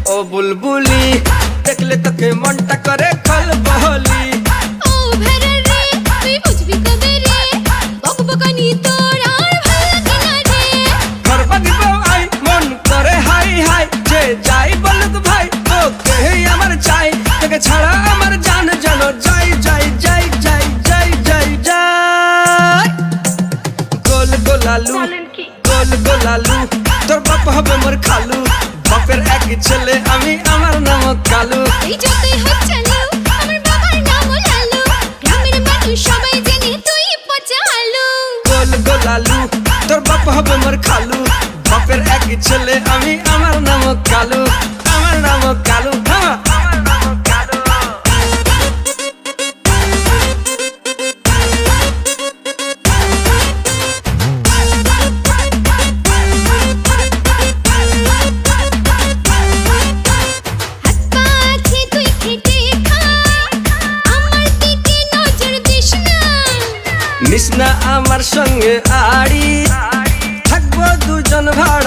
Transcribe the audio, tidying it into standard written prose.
ও বুলবুলি দেখলে তোকে মনটা করে খলবলি। ও ভেড়া রে তুই বুঝবি কবে রে, বকবকানি তোর আর ভালো লাগে না রে। করবা দিব আই মন করে হাই হাই, যে যাই বলুক ভাই তোকে আমার চাই, তোকে ছাড়া আমার জান জানো যাই যাই যাই যাই যাই যাই যাই। গোল গোলালু গোল গোলালু তোর বাপ হবে মোর খালু, বাপের এক ছেলে আমি আমার নাম কালু। এই যতই হোক চালু আমার বাবার নাম লালু, গ্রামের মানুষ সবাই জানে তুই পচা আলু। গোল গোলালু তোর বাপ হবে মোর খালু, বাপের এক ছেলে আমি আমার নাম কালু, আমার নাম কালু। হ্যাঁ আমার নাম কালু। হাত পা আছে তুই খেটে খা, আমার দিকে নজর দিস না। নিস না আমার সঙ্গে আড়ি, থাকবো দুজন ভাড়া